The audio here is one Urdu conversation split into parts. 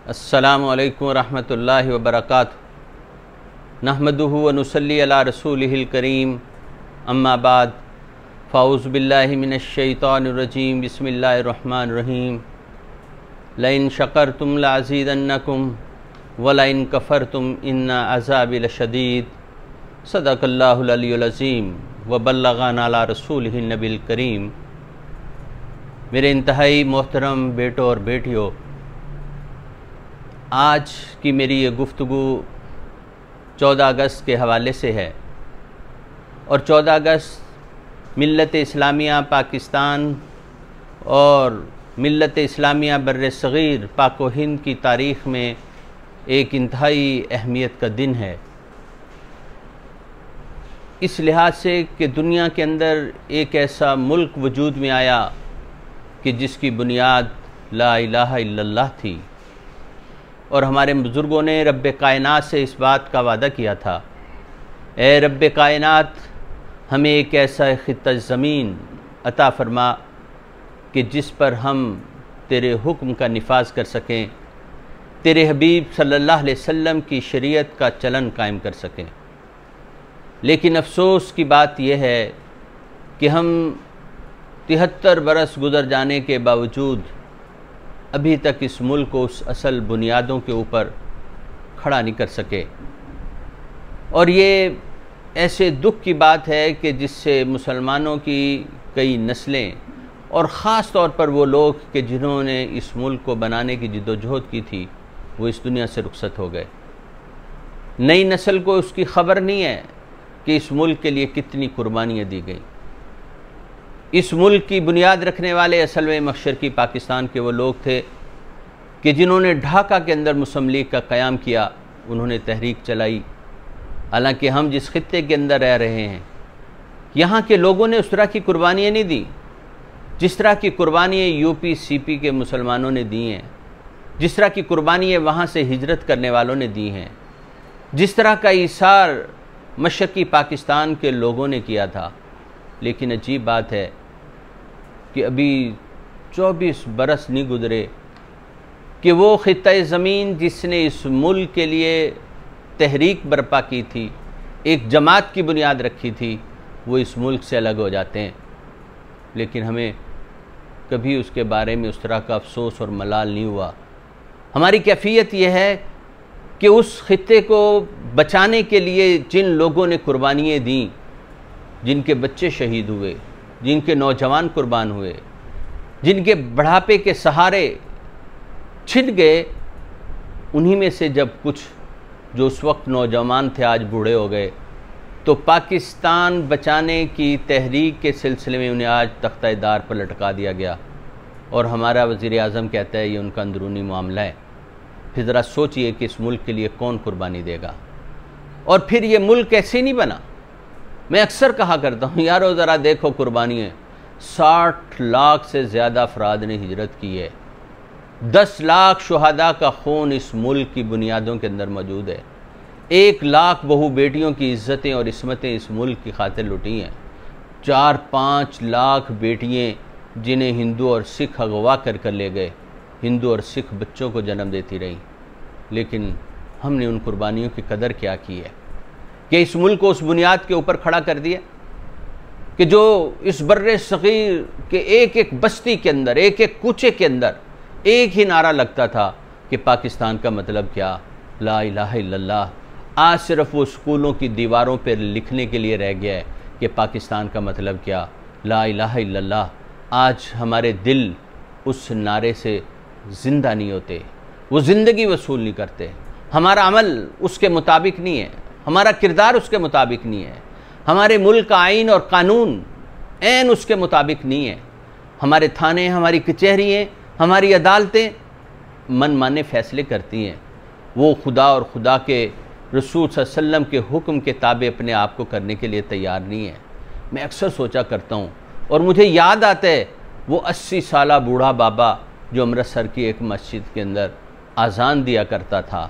السلام علیکم ورحمۃ اللہ وبرکاتہ۔ نحمدہ ونصلی علی رسولہ الکریم، اما بعد، فاعوذ باللہ من الشیطان الرجیم، بسم اللہ الرحمن الرحیم۔ لئن شکرتم لازیدنکم ولئن کفرتم ان عذابی لشدید۔ صدق اللہ العلی العظیم وبلغنا علی رسولہ النبی الکریم۔ میرے انتہائی محترم بیٹوں اور بیٹیوں، آج کی میری یہ گفتگو 14 اگست کے حوالے سے ہے، اور 14 اگست ملت اسلامیہ پاکستان اور ملت اسلامیہ بر صغیر پاک و ہند کی تاریخ میں ایک انتہائی اہمیت کا دن ہے، اس لحاظ سے کہ دنیا کے اندر ایک ایسا ملک وجود میں آیا کہ جس کی بنیاد لا الہ الا اللہ تھی، اور ہمارے بزرگوں نے رب کائنات سے اس بات کا وعدہ کیا تھا، اے رب کائنات ہمیں ایک ایسا خطہ زمین عطا فرما کہ جس پر ہم تیرے حکم کا نفاذ کر سکیں، تیرے حبیب صلی اللہ علیہ وسلم کی شریعت کا چلن قائم کر سکیں۔ لیکن افسوس کی بات یہ ہے کہ ہم 73 برس گزر جانے کے باوجود ابھی تک اس ملک کو اس اصل بنیادوں کے اوپر کھڑا نہیں کر سکے، اور یہ ایسے دکھ کی بات ہے کہ جس سے مسلمانوں کی کئی نسلیں، اور خاص طور پر وہ لوگ کہ جنہوں نے اس ملک کو بنانے کی جد و جہد کی تھی، وہ اس دنیا سے رخصت ہو گئے۔ نئی نسل کو اس کی خبر نہیں ہے کہ اس ملک کے لیے کتنی قربانیاں دی گئیں۔ اس ملک کی بنیاد رکھنے والے اصل میں مشرقی پاکستان کے وہ لوگ تھے کہ جنہوں نے ڈھاکہ کے اندر مسلم لیگ کا قیام کیا، انہوں نے تحریک چلائی۔ حالانکہ ہم جس خطے کے اندر رہ رہے ہیں، یہاں کے لوگوں نے اس طرح کی قربانیاں نہیں دی جس طرح کی قربانیاں یو پی سی پی کے مسلمانوں نے دی ہیں، جس طرح کی قربانیاں وہاں سے ہجرت کرنے والوں نے دی ہیں، جس طرح کا ایثار مشرقی پاکستان کے لوگوں نے کیا تھا۔ لیکن عجیب بات ہے کہ ابھی 24 برس نہیں گزرے کہ وہ خطہ زمین جس نے اس ملک کے لیے تحریک برپا کی تھی، ایک جماعت کی بنیاد رکھی تھی، وہ اس ملک سے الگ ہو جاتے ہیں۔ لیکن ہمیں کبھی اس کے بارے میں اس طرح کا افسوس اور ملال نہیں ہوا۔ ہماری کیفیت یہ ہے کہ اس خطے کو بچانے کے لیے جن لوگوں نے قربانیاں دیں، جن کے بچے شہید ہوئے، جن کے نوجوان قربان ہوئے، جن کے بڑھاپے کے سہارے چھن گئے، انہی میں سے جب کچھ جو اس وقت نوجوان تھے آج بوڑھے ہو گئے، تو پاکستان بچانے کی تحریک کے سلسلے میں انہیں آج تختہ دار پر لٹکا دیا گیا، اور ہمارا وزیر اعظم کہتا ہے یہ ان کا اندرونی معاملہ ہے۔ پھر ذرا سوچئے کہ اس ملک کے لیے کون قربانی دے گا؟ اور پھر یہ ملک ایسے نہیں بنا۔ میں اکثر کہا کرتا ہوں، یارو ذرا دیکھو قربانیاں، 60 لاکھ سے زیادہ افراد نے ہجرت کی ہے، 10 لاکھ شہداء کا خون اس ملک کی بنیادوں کے اندر موجود ہے، 1 لاکھ بہو بیٹیوں کی عزتیں اور عصمتیں اس ملک کی خاطر لٹی ہیں، 4-5 لاکھ بیٹیاں جنہیں ہندو اور سکھ اغوا کر لے گئے، ہندو اور سکھ بچوں کو جنم دیتی رہیں۔ لیکن ہم نے ان قربانیوں کی قدر کیا کی ہے کہ اس ملک کو اس بنیاد کے اوپر کھڑا کر دیا کہ جو اس بر صغیر کے ایک ایک بستی کے اندر، ایک ایک کوچے کے اندر ایک ہی نعرہ لگتا تھا کہ پاکستان کا مطلب کیا؟ لا الہ الا اللہ۔ آج صرف وہ اسکولوں کی دیواروں پہ لکھنے کے لیے رہ گیا ہے کہ پاکستان کا مطلب کیا؟ لا الہ الا اللہ۔ آج ہمارے دل اس نعرے سے زندہ نہیں ہوتے، وہ زندگی وصول نہیں کرتے، ہمارا عمل اس کے مطابق نہیں ہے، ہمارا کردار اس کے مطابق نہیں ہے، ہمارے ملک کا آئین اور قانون عین اس کے مطابق نہیں ہے، ہمارے تھانے، ہماری کچہریاں، ہماری عدالتیں من مانے فیصلے کرتی ہیں، وہ خدا اور خدا کے رسول صلی اللہ علیہ وسلم کے حکم کے تابع اپنے آپ کو کرنے کے لیے تیار نہیں ہے۔ میں اکثر سوچا کرتا ہوں، اور مجھے یاد آتا ہے وہ 80 سالہ بوڑھا بابا جو امرتسر کی ایک مسجد کے اندر اذان دیا کرتا تھا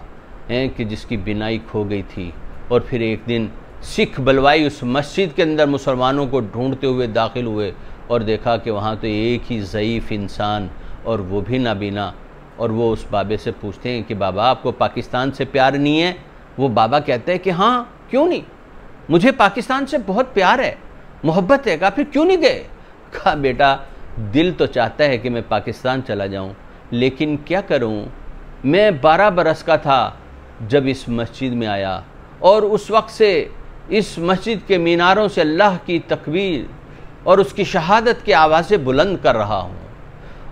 کہ جس کی بینائی کھو گئی تھی، اور پھر ایک دن سکھ بلوائی اس مسجد کے اندر مسلمانوں کو ڈھونڈتے ہوئے داخل ہوئے، اور دیکھا کہ وہاں تو ایک ہی ضعیف انسان، اور وہ بھی نابینا، اور وہ اس بابے سے پوچھتے ہیں کہ بابا آپ کو پاکستان سے پیار نہیں ہے؟ وہ بابا کہتے ہیں کہ ہاں کیوں نہیں، مجھے پاکستان سے بہت پیار ہے، محبت ہے۔ کہا پھر کیوں نہیں گئے؟ کہا بیٹا دل تو چاہتا ہے کہ میں پاکستان چلا جاؤں، لیکن کیا کروں، میں 12 برس کا تھا جب اس مسجد میں آیا، اور اس وقت سے اس مسجد کے میناروں سے اللہ کی تکبیر اور اس کی شہادت کی آوازیں بلند کر رہا ہوں،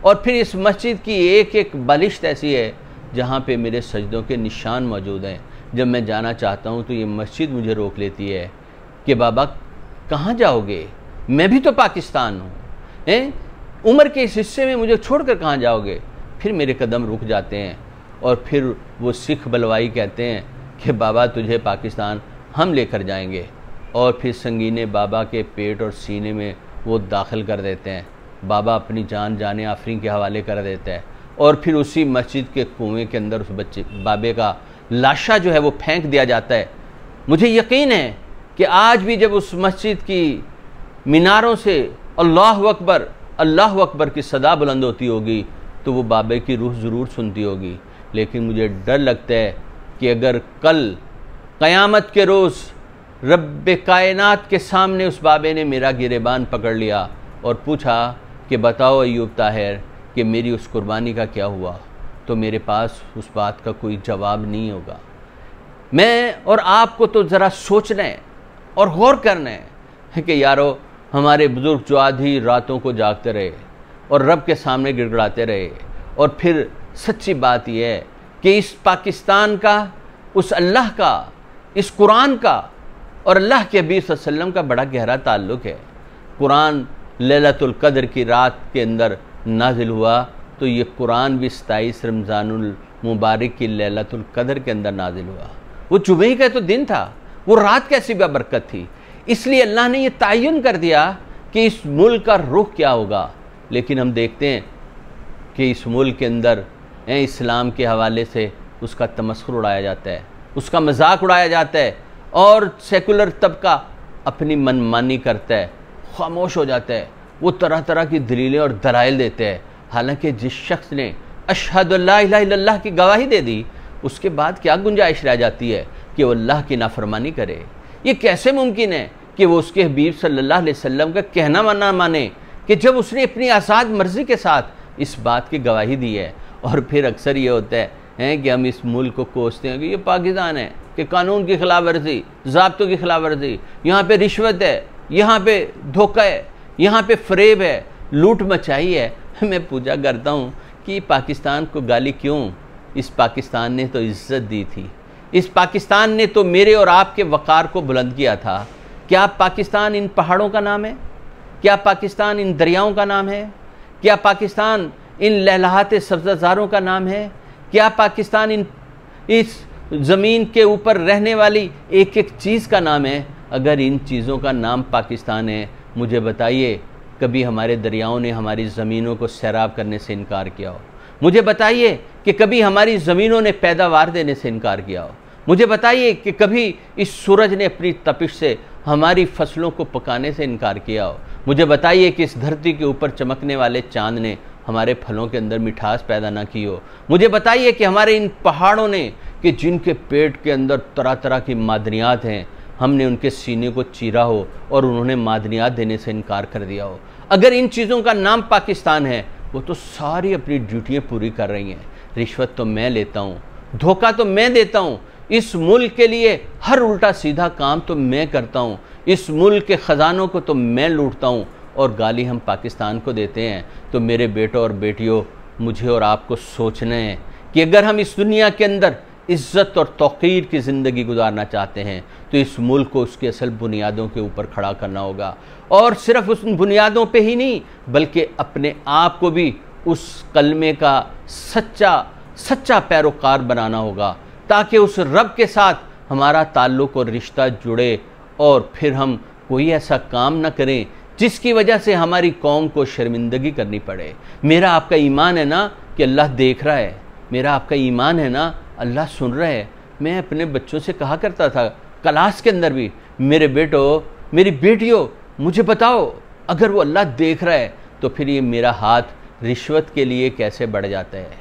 اور پھر اس مسجد کی ایک ایک بالشت ایسی ہے جہاں پہ میرے سجدوں کے نشان موجود ہیں۔ جب میں جانا چاہتا ہوں تو یہ مسجد مجھے روک لیتی ہے کہ بابا کہاں جاؤ گے، میں بھی تو پاکستان ہوں، عمر کے اس حصے میں مجھے چھوڑ کر کہاں جاؤ گے؟ پھر میرے قدم رک جاتے ہیں، اور پھر وہ سکھ بلوائی کہتے ہیں کہ بابا تجھے پاکستان ہم لے کر جائیں گے، اور پھر سنگینے بابا کے پیٹ اور سینے میں وہ داخل کر دیتے ہیں۔ بابا اپنی جان آفرین کے حوالے کر دیتا ہے، اور پھر اسی مسجد کے کنویں کے اندر اس بابے کا لاشا جو ہے وہ پھینک دیا جاتا ہے۔ مجھے یقین ہے کہ آج بھی جب اس مسجد کی میناروں سے اللہ اکبر کی صدا بلند ہوتی ہوگی تو وہ بابے کی روح ضرور سنتی ہوگی، لیکن مجھے ڈر لگتا ہے کہ اگر کل قیامت کے روز رب کائنات کے سامنے اس بابے نے میرا گریبان پکڑ لیا اور پوچھا کہ بتاؤ ایوب طاہر کہ میری اس قربانی کا کیا ہوا، تو میرے پاس اس بات کا کوئی جواب نہیں ہوگا۔ میں اور آپ کو تو ذرا سوچنا ہے اور غور کرنا ہے کہ یارو ہمارے بزرگ جو آدھی راتوں کو جاگتے رہے اور رب کے سامنے گڑ گڑاتے رہے، اور پھر سچی بات یہ ہے کہ اس پاکستان کا، اس اللہ کا، اس قرآن کا اور اللہ کے حبیب صلی اللہ علیہ وسلم کا بڑا گہرا تعلق ہے۔ قرآن لیلۃ القدر کی رات کے اندر نازل ہوا، تو یہ قرآن بھی 27 رمضان المبارک کی لیلۃ القدر کے اندر نازل ہوا۔ وہ جمعے کا تو دن تھا، وہ رات کیسی برکت تھی، اس لیے اللہ نے یہ تعین کر دیا کہ اس ملک کا رخ کیا ہوگا۔ لیکن ہم دیکھتے ہیں کہ اس ملک کے اندر اسلام کے حوالے سے اس کا تمسخر اڑایا جاتا ہے، اس کا مذاق اڑایا جاتا ہے، اور سیکولر طبقہ اپنی منمانی کرتا ہے، خاموش ہو جاتا ہے، وہ طرح طرح کی دلیلیں اور دلائل دیتے ہیں۔ حالانکہ جس شخص نے اشہد لا الہ الا اللہ کی گواہی دے دی، اس کے بعد کیا گنجائش رہ جاتی ہے کہ وہ اللہ کی نافرمانی کرے؟ یہ کیسے ممکن ہے کہ وہ اس کے حبیب صلی اللہ علیہ وسلم کا کہنا نہ مانے، کہ جب اس نے اپنی آزاد مرضی کے ساتھ اس بات کی گواہی دی ہے؟ اور پھر اکثر یہ ہوتا ہے کہ ہم اس ملک کو کوستے ہیں کہ یہ پاکستان ہے، کہ قانون کی خلاف ورزی، ضابطوں کی خلاف ورزی، یہاں پہ رشوت ہے، یہاں پہ دھوکہ ہے، یہاں پہ فریب ہے، لوٹ مچائی ہے۔ میں پوچھا کرتا ہوں کہ پاکستان کو گالی کیوں؟ اس پاکستان نے تو عزت دی تھی، اس پاکستان نے تو میرے اور آپ کے وقار کو بلند کیا تھا۔ کیا پاکستان ان پہاڑوں کا نام ہے؟ کیا پاکستان ان دریاؤں کا نام ہے؟ کیا پاکستان ان لہلہاتے سبززاروں کا نام ہے؟ کیا پاکستان اس زمین کے اوپر رہنے والی ایک ایک چیز کا نام ہے؟ اگر ان چیزوں کا نام پاکستان ہے، مجھے بتائیے کبھی ہمارے دریاؤں نے ہماری زمینوں کو سیراب کرنے سے انکار کیا ہو؟ مجھے بتائیے کہ کبھی ہماری زمینوں نے پیداوار دینے سے انکار کیا ہو؟ مجھے بتائیے کہ کبھی اس سورج نے اپنی تپش سے ہماری فصلوں کو پکانے سے انکار کیا ہو؟ مجھے بتائیے کہ اس دھرتی کے اوپر چمکنے والے چاند نے ہمارے پھلوں کے اندر مٹھاس پیدا نہ کی ہو؟ مجھے بتائیے کہ ہمارے ان پہاڑوں نے، کہ جن کے پیٹ کے اندر طرح طرح کی معدنیات ہیں، ہم نے ان کے سینے کو چیرا ہو اور انہوں نے معدنیات دینے سے انکار کر دیا ہو؟ اگر ان چیزوں کا نام پاکستان ہے، وہ تو ساری اپنی ڈیوٹیاں پوری کر رہی ہیں۔ رشوت تو میں لیتا ہوں، دھوکہ تو میں دیتا ہوں، اس ملک کے لیے ہر الٹا سیدھا کام تو میں کرتا ہوں، اس ملک کے خزانوں کو تو میں لوٹتا ہوں، اور گالی ہم پاکستان کو دیتے ہیں۔ تو میرے بیٹوں اور بیٹیوں، مجھے اور آپ کو سوچنا ہے کہ اگر ہم اس دنیا کے اندر عزت اور توقیر کی زندگی گزارنا چاہتے ہیں تو اس ملک کو اس کی اصل بنیادوں کے اوپر کھڑا کرنا ہوگا، اور صرف اس بنیادوں پہ ہی نہیں بلکہ اپنے آپ کو بھی اس کلمے کا سچا پیروکار بنانا ہوگا، تاکہ اس رب کے ساتھ ہمارا تعلق اور رشتہ جڑے، اور پھر ہم کوئی ایسا کام نہ کریں جس کی وجہ سے ہماری قوم کو شرمندگی کرنی پڑے۔ میرا آپ کا ایمان ہے نا کہ اللہ دیکھ رہا ہے، میرا آپ کا ایمان ہے نا اللہ سن رہا ہے۔ میں اپنے بچوں سے کہا کرتا تھا کلاس کے اندر بھی، میرے بیٹو، میری بیٹیوں، مجھے بتاؤ اگر وہ اللہ دیکھ رہا ہے تو پھر یہ میرا ہاتھ رشوت کے لیے کیسے بڑھ جاتا ہے؟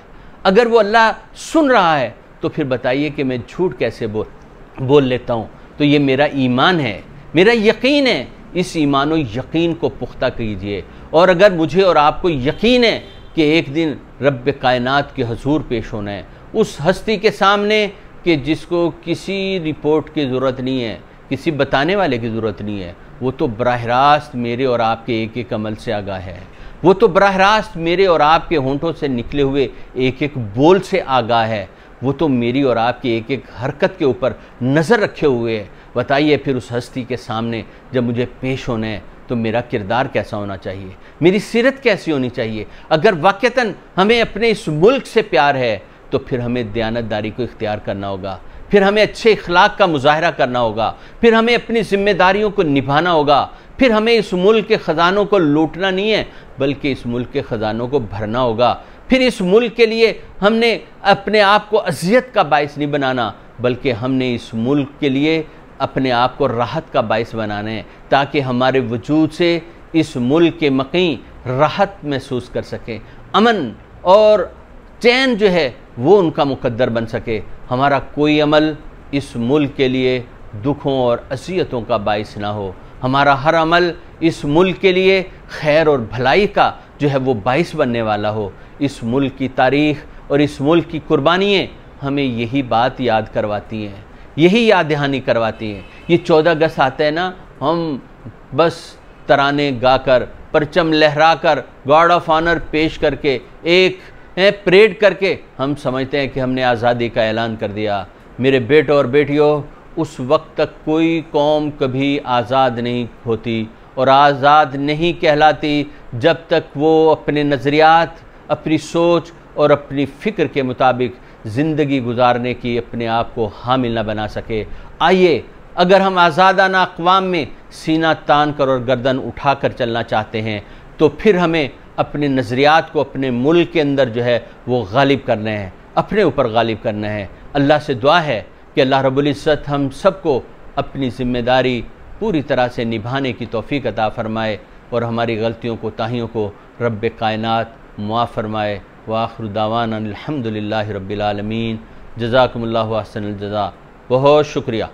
اگر وہ اللہ سن رہا ہے تو پھر بتائیے کہ میں جھوٹ کیسے بول لیتا ہوں؟ تو یہ میرا ایمان ہے، میرا یقین ہے، اس ایمان و یقین کو پختہ کیجئے۔ اور اگر مجھے اور آپ کو یقین ہے کہ ایک دن رب کائنات کے حضور پیش ہونا ہے، اس ہستی کے سامنے کہ جس کو کسی رپورٹ کی ضرورت نہیں ہے، کسی بتانے والے کی ضرورت نہیں ہے، وہ تو براہ راست میرے اور آپ کے ایک ایک عمل سے آگاہ ہے، وہ تو براہ راست میرے اور آپ کے ہونٹوں سے نکلے ہوئے ایک ایک بول سے آگاہ ہے، وہ تو میری اور آپ کی ایک ایک حرکت کے اوپر نظر رکھے ہوئے ہے۔ بتائیے پھر اس ہستی کے سامنے جب مجھے پیش ہونا ہے تو میرا کردار کیسا ہونا چاہیے، میری سیرت کیسی ہونی چاہیے؟ اگر واقعتاً ہمیں اپنے اس ملک سے پیار ہے تو پھر ہمیں دیانتداری کو اختیار کرنا ہوگا، پھر ہمیں اچھے اخلاق کا مظاہرہ کرنا ہوگا، پھر ہمیں اپنی ذمہ داریوں کو نبھانا ہوگا، پھر ہمیں اس ملک کے خزانوں کو لوٹنا نہیں ہے بلکہ اس ملک کے خزانوں کو بھرنا ہوگا۔ پھر اس ملک کے لیے ہم نے اپنے آپ کو اذیت کا باعث نہیں بنانا بلکہ ہم نے اس ملک کے لیے اپنے آپ کو راحت کا باعث بنانا ہے تاکہ ہمارے وجود سے اس ملک کے مقیم راحت محسوس کر سکیں، امن اور چین جو ہے وہ ان کا مقدر بن سکے۔ ہمارا کوئی عمل اس ملک کے لیے دکھوں اور اذیتوں کا باعث نہ ہو، ہمارا ہر عمل اس ملک کے لیے خیر اور بھلائی کا جو ہے وہ باعث بننے والا ہو۔ اس ملک کی تاریخ اور اس ملک کی قربانیاں ہمیں یہی بات یاد کرواتی ہیں، یہی یاد دہانی کرواتی ہیں۔ یہ 14 اگست آتا ہے نا، ہم بس ترانے گا کر، پرچم لہرا کر، گارڈ آف آنر پیش کر کے، ایک پریڈ کر کے ہم سمجھتے ہیں کہ ہم نے آزادی کا اعلان کر دیا۔ میرے بیٹوں اور بیٹیوں، اس وقت تک کوئی قوم کبھی آزاد نہیں ہوتی اور آزاد نہیں کہلاتی جب تک وہ اپنے نظریات، اپنی سوچ اور اپنی فکر کے مطابق زندگی گزارنے کی اپنے آپ کو حامل نہ بنا سکے۔ آئیے، اگر ہم آزادانہ اقوام میں سینہ تان کر اور گردن اٹھا کر چلنا چاہتے ہیں تو پھر ہمیں اپنے نظریات کو اپنے ملک کے اندر جو ہے وہ غالب کرنا ہے، اپنے اوپر غالب کرنا ہے۔ اللہ سے دعا ہے کہ اللہ رب العزت ہم سب کو اپنی ذمہ داری پوری طرح سے نبھانے کی توفیق عطا فرمائے اور ہماری غلطیوں کو، تاہیوں کو رب کائنات معاف فرمائے۔ وآخر دعوانا الحمدللہ رب العالمین۔ جزاکم اللہ احسن الجزا۔ بہت شکریہ۔